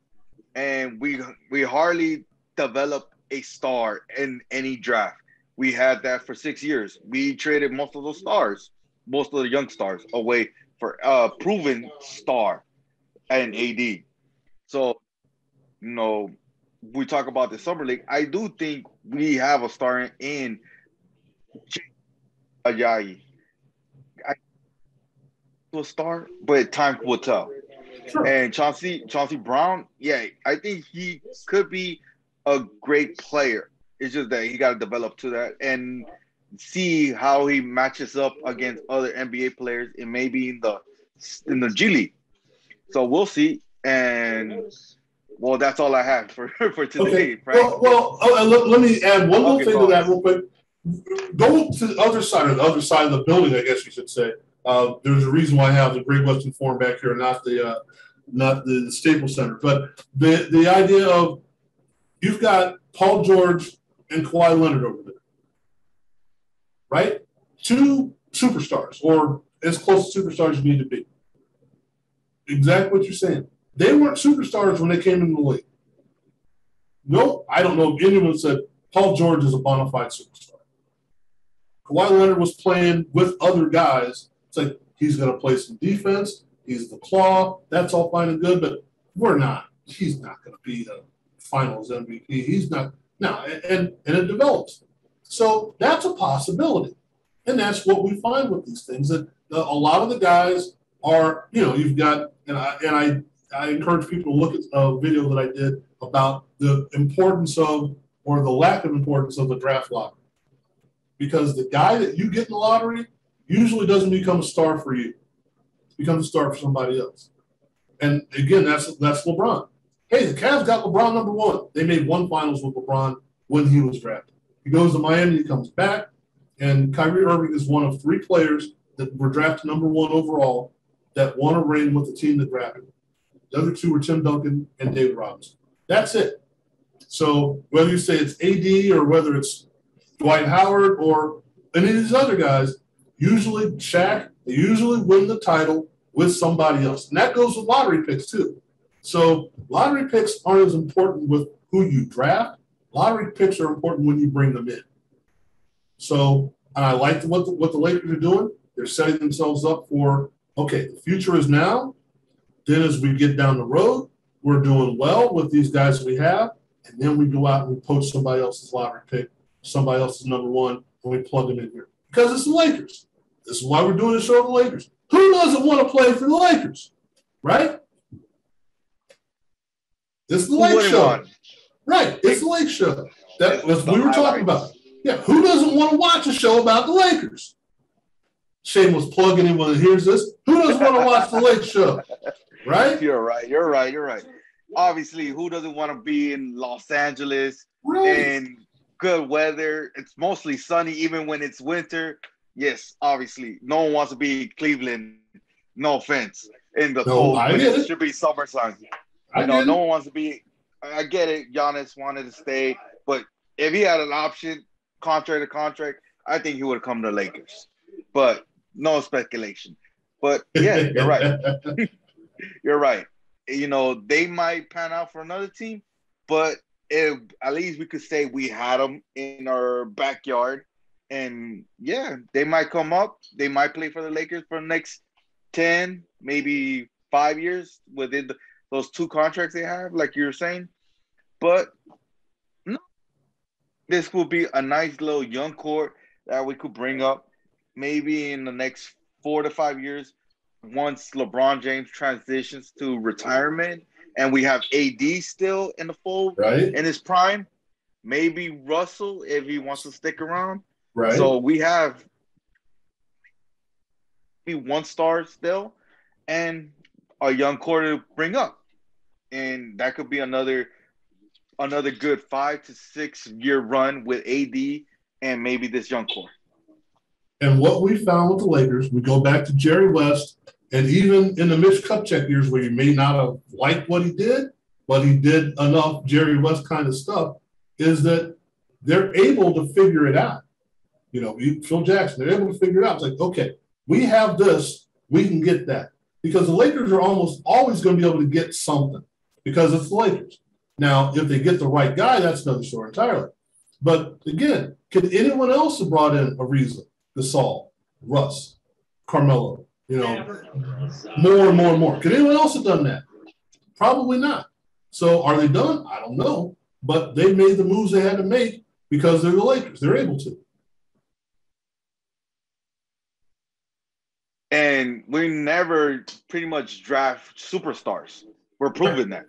Speaker 1: And we hardly develop a star in any draft. We had that for 6 years. We traded most of those stars, most of the young stars, away for a proven star and AD. So, we talk about the summer league. I do think we have a star in Ajayi. A star, but time will tell. Sure. And Chauncey Brown, yeah, I think he could be a great player. It's just that he got to develop to that and see how he matches up against other NBA players and maybe in the G League. So we'll see. And well, that's all I have for today.
Speaker 2: Okay. Frank. Well, let me add one more thing to that real quick. Go to the other side of the building, I guess you should say. There's a reason why I have the Great Western Forum back here, not the Staples Center. But the idea of you've got Paul George and Kawhi Leonard over there, right? Two superstars, or as close to superstars you need to be. Exactly what you're saying. They weren't superstars when they came into the league. No, I don't know if anyone said Paul George is a bona fide superstar. Kawhi Leonard was playing with other guys. It's like he's going to play some defense. He's the claw. That's all fine and good, but we're not. He's not going to be the Finals MVP. He's not. No, and it develops. So that's a possibility, and that's what we find with these things. That a lot of the guys are, you've got, and I encourage people to look at a video that I did about the importance of, or the lack of importance of the draft lottery, because the guy that you get in the lottery usually doesn't become a star for you. It becomes a star for somebody else. And again, that's LeBron. Hey, the Cavs got LeBron number one. They made one finals with LeBron when he was drafted. He goes to Miami, he comes back, and Kyrie Irving is one of 3 players that were drafted number 1 overall that won a ring with the team that drafted him. The other 2 were Tim Duncan and David Robinson. That's it. So whether you say it's AD or whether it's Dwight Howard or any of these other guys, usually Shaq, they usually win the title with somebody else. And that goes with lottery picks too. So lottery picks aren't as important with who you draft. Lottery picks are important when you bring them in. So I like what the Lakers are doing. They're setting themselves up for, okay, the future is now. Then as we get down the road, we're doing well with these guys we have. And then we go out and we poach somebody else's lottery pick, somebody else's number 1, and we plug them in here. Because it's the Lakers. This is why we're doing the show of the Lakers. Who doesn't want to play for the Lakers? Right? It's the Lake Show. Right. It's the Lake Show. That's what we were talking about. Yeah. Who doesn't want to watch a show about the Lakers? Shameless plug, anyone that hears this. Who doesn't want to watch the Lake Show? Right?
Speaker 1: You're right. Obviously, who doesn't want to be in Los Angeles in good weather? It's mostly sunny, even when it's winter. Yes, obviously. No one wants to be in Cleveland. No offense. In the cold. It should be summertime. No one wants to be. I get it. Giannis wanted to stay, but if he had an option, contract to contract, I think he would come to Lakers. But no speculation. But yeah, you're right. You're right. They might pan out for another team, but at least we could say we had them in our backyard. And yeah, they might come up. They might play for the Lakers for the next 10, maybe 5 years within those 2 contracts they have, like you were saying. But no, this will be a nice little young core that we could bring up maybe in the next 4 to 5 years once LeBron James transitions to retirement and we have AD still in the fold
Speaker 2: right?
Speaker 1: in his prime. Maybe Russell if he wants to stick around.
Speaker 2: Right.
Speaker 1: So we have one star still and a young core to bring up. And that could be another good 5 to 6 year run with AD and maybe this young core.
Speaker 2: And what we found with the Lakers, we go back to Jerry West, and even in the Mitch Kupchak years where you may not have liked what he did, but he did enough Jerry West kind of stuff, is that they're able to figure it out. You know, Phil Jackson, they're able to figure it out. It's like, okay, we have this, we can get that. Because the Lakers are almost always going to be able to get something because it's the Lakers. Now, if they get the right guy, that's another story entirely. But again, could anyone else have brought in Ariza, Gasol, Russ, Carmelo, you know, more and more and more? Could anyone else have done that? Probably not. So are they done? I don't know. But they made the moves they had to make because they're the Lakers. They're able to.
Speaker 1: And we never pretty much draft superstars. We're proving that.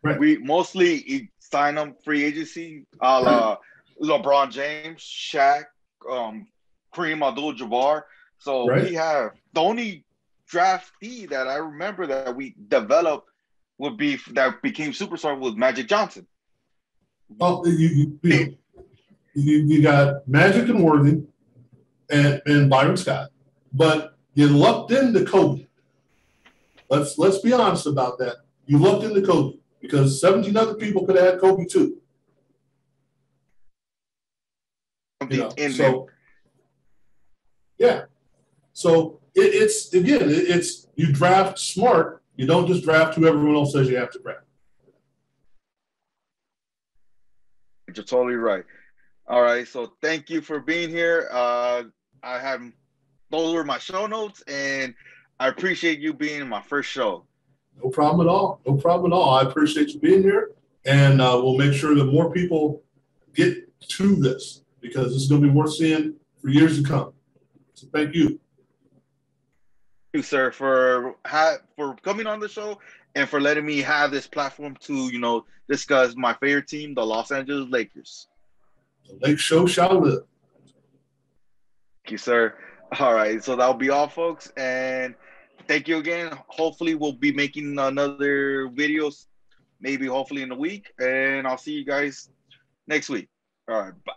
Speaker 2: Right.
Speaker 1: We mostly sign them free agency, a la LeBron James, Shaq, Kareem Abdul-Jabbar. So we have the only draftee that I remember that we developed would be that became superstar was Magic Johnson.
Speaker 2: Well, you got Magic and Worthy and Byron Scott, but you lucked into Kobe. Let's be honest about that. You lucked into Kobe because 17 other people could have had Kobe too. You know, so yeah. So it's you draft smart. You don't just draft who everyone else says you have to draft.
Speaker 1: You're totally right. All right. So thank you for being here. Those were my show notes, and I appreciate you being in my first show.
Speaker 2: No problem at all. No problem at all. I appreciate you being here, and we'll make sure that more people get to this because this is going to be worth seeing for years to come. So thank you.
Speaker 1: Thank you, sir, for coming on the show and for letting me have this platform to, discuss my favorite team, the Los Angeles Lakers.
Speaker 2: The Lake Show shall live.
Speaker 1: Thank you, sir. All right, so that'll be all, folks, and thank you again. Hopefully, we'll be making another videos, maybe hopefully in a week, and I'll see you guys next week. All right, bye.